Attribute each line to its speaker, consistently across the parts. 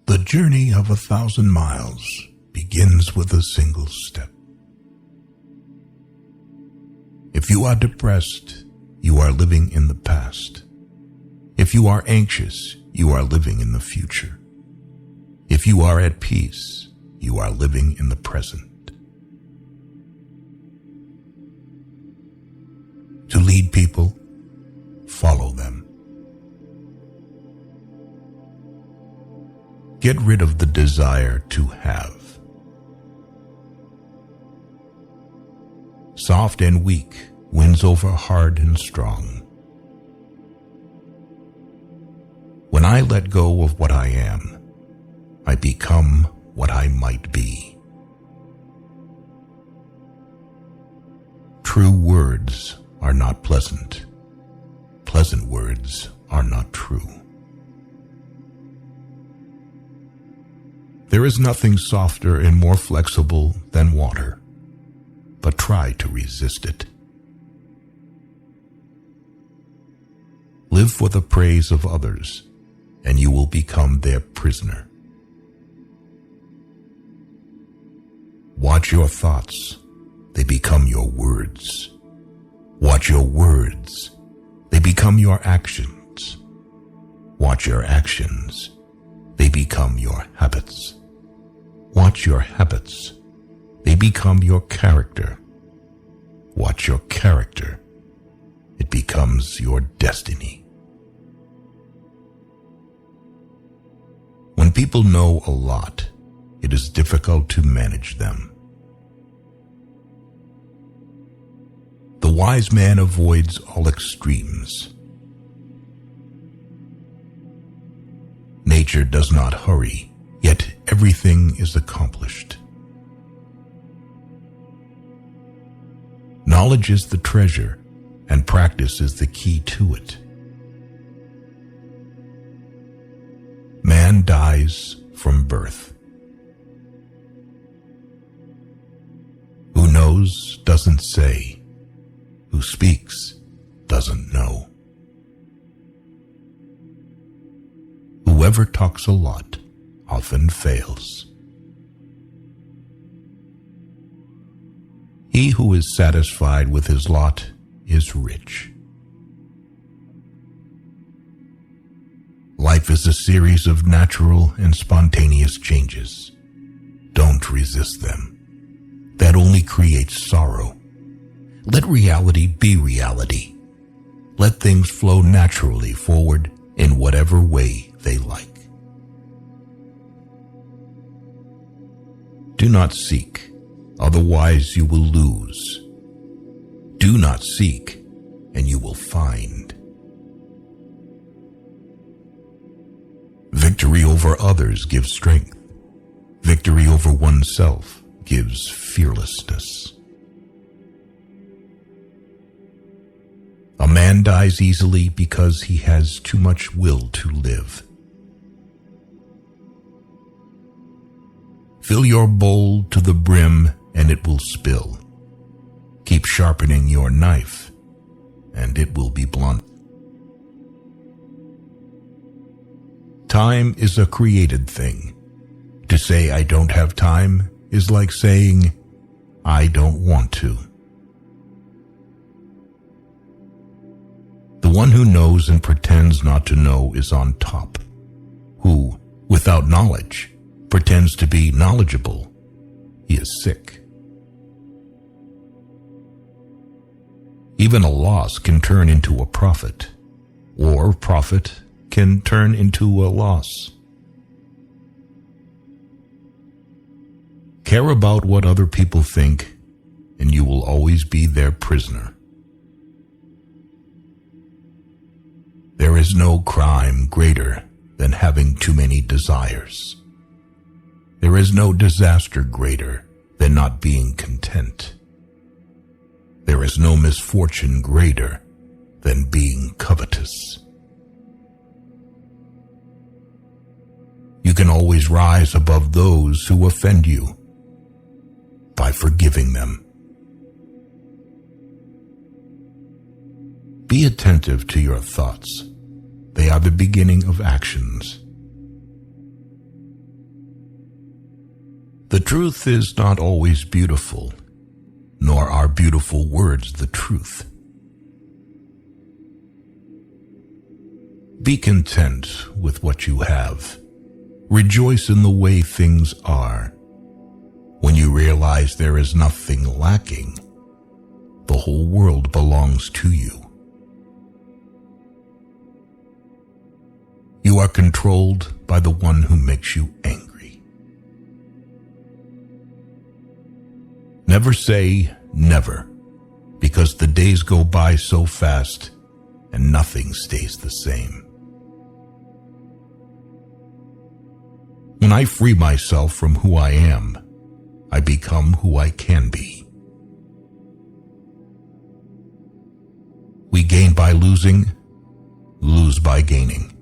Speaker 1: The journey of 1,000 miles begins with a single step. If you are depressed, you are living in the past. If you are anxious, you are living in the future. If you are at peace, you are living in the present. To lead people, follow them. Get rid of the desire to have. Soft and weak wins over hard and strong. When I let go of what I am, I become what I might be. True words are not pleasant. Pleasant words are not true. There is nothing softer and more flexible than water, but try to resist it. Live for the praise of others, and you will become their prisoner. Watch your thoughts, they become your words. Watch your words, they become your actions. Watch your actions, they become your habits. Watch your habits, they become your character. Watch your character, it becomes your destiny. When people know a lot, it is difficult to manage them. The wise man avoids all extremes. Nature does not hurry, yet everything is accomplished. Knowledge is the treasure, and practice is the key to it. Man dies from birth. Who knows doesn't say. Who speaks doesn't know. Whoever talks a lot often fails. He who is satisfied with his lot is rich. Life is a series of natural and spontaneous changes. Don't resist them. That only creates sorrow. Let reality be reality. Let things flow naturally forward in whatever way they like. Do not seek, otherwise you will lose. Do not seek, and you will find. Victory over others gives strength. Victory over oneself gives fearlessness. A man dies easily because he has too much will to live. Fill your bowl to the brim and it will spill. Keep sharpening your knife and it will be blunt. Time is a created thing. To say I don't have time is like saying I don't want to. The one who knows and pretends not to know is on top. Who, without knowledge, pretends to be knowledgeable, he is sick. Even a loss can turn into a profit, or profit can turn into a loss. Care about what other people think, and you will always be their prisoner. There is no crime greater than having too many desires. There is no disaster greater than not being content. There is no misfortune greater than being covetous. You can always rise above those who offend you by forgiving them. Be attentive to your thoughts. They are the beginning of actions. The truth is not always beautiful, nor are beautiful words the truth. Be content with what you have. Rejoice in the way things are. When you realize there is nothing lacking, the whole world belongs to you. You are controlled by the one who makes you angry. Never say never, because the days go by so fast and nothing stays the same. When I free myself from who I am, I become who I can be. We gain by losing, lose by gaining.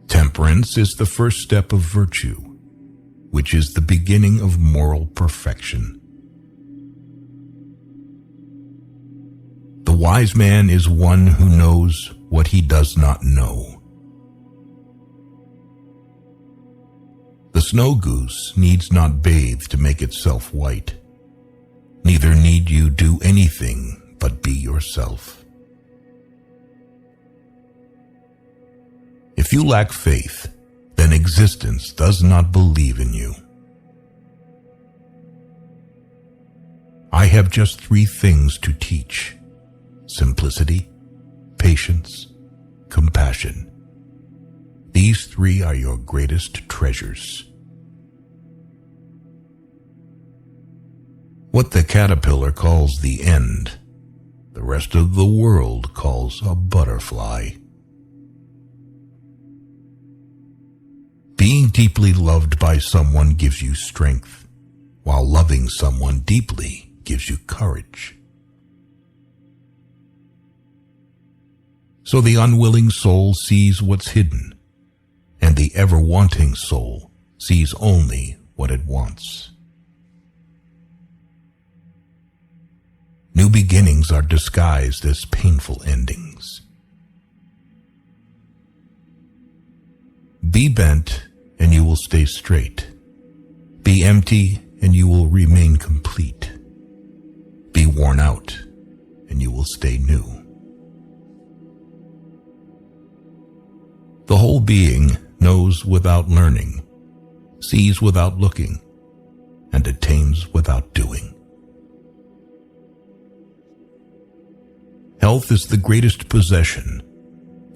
Speaker 1: Temperance is the first step of virtue, which is the beginning of moral perfection. The wise man is one who knows what he does not know. The snow goose needs not bathe to make itself white. Neither need you do anything but be yourself. If you lack faith, then existence does not believe in you. I have just 3 things to teach: simplicity, patience, compassion. These 3 are your greatest treasures. What the caterpillar calls the end, the rest of the world calls a butterfly. Being deeply loved by someone gives you strength, while loving someone deeply gives you courage. So the unwilling soul sees what's hidden, and the ever-wanting soul sees only what it wants. New beginnings are disguised as painful endings. Be bent, and you will stay straight. Be empty, and you will remain complete. Be worn out, and you will stay new. The whole being knows without learning, sees without looking, and attains without doing. Health is the greatest possession.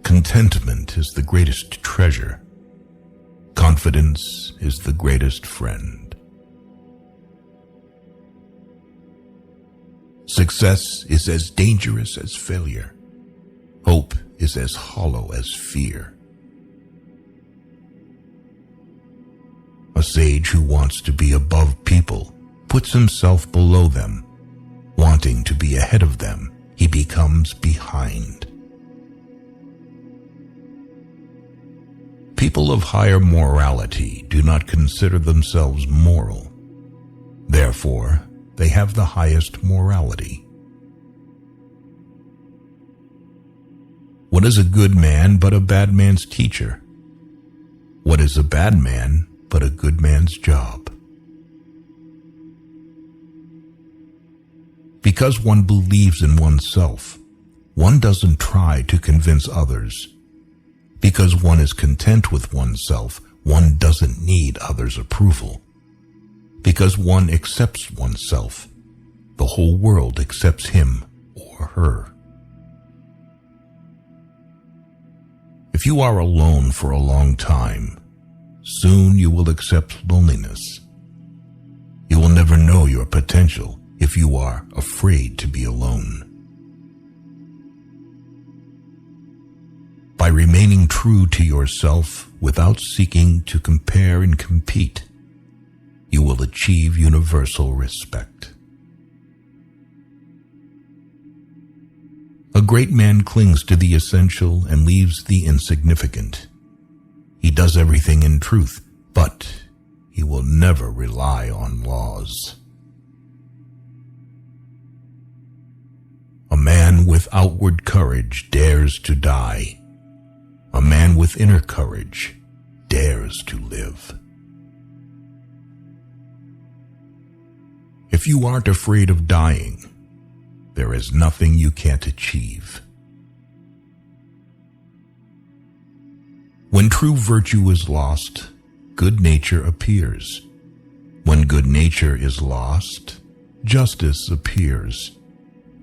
Speaker 1: Contentment is the greatest treasure. Confidence is the greatest friend. Success is as dangerous as failure. Hope is as hollow as fear. A sage who wants to be above people puts himself below them. Wanting to be ahead of them, he becomes behind. People of higher morality do not consider themselves moral. Therefore, they have the highest morality. What is a good man but a bad man's teacher? What is a bad man but a good man's job? Because one believes in oneself, one doesn't try to convince others. Because one is content with oneself, one doesn't need others' approval. Because one accepts oneself, the whole world accepts him or her. If you are alone for a long time, soon you will accept loneliness. You will never know your potential if you are afraid to be alone. By remaining true to yourself without seeking to compare and compete, you will achieve universal respect. A great man clings to the essential and leaves the insignificant. He does everything in truth, but he will never rely on laws. with outward courage dares to die. A man with inner courage dares to live. If you aren't afraid of dying, there is nothing you can't achieve. When true virtue is lost, good nature appears. When good nature is lost, justice appears.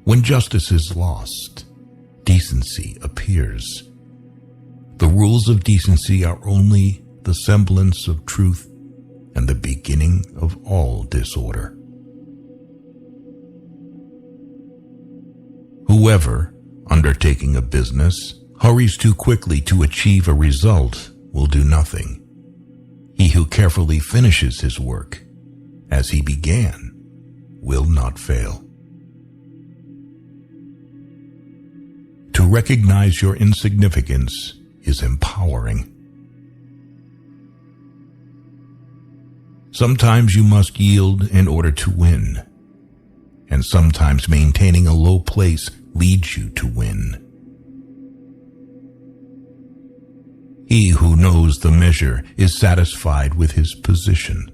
Speaker 1: When justice is lost, decency appears. The rules of decency are only the semblance of truth and the beginning of all disorder. Whoever, undertaking a business, hurries too quickly to achieve a result will do nothing. He who carefully finishes his work, as he began, will not fail. To recognize your insignificance is empowering. Sometimes you must yield in order to win, and sometimes maintaining a low place leads you to win. He who knows the measure is satisfied with his position.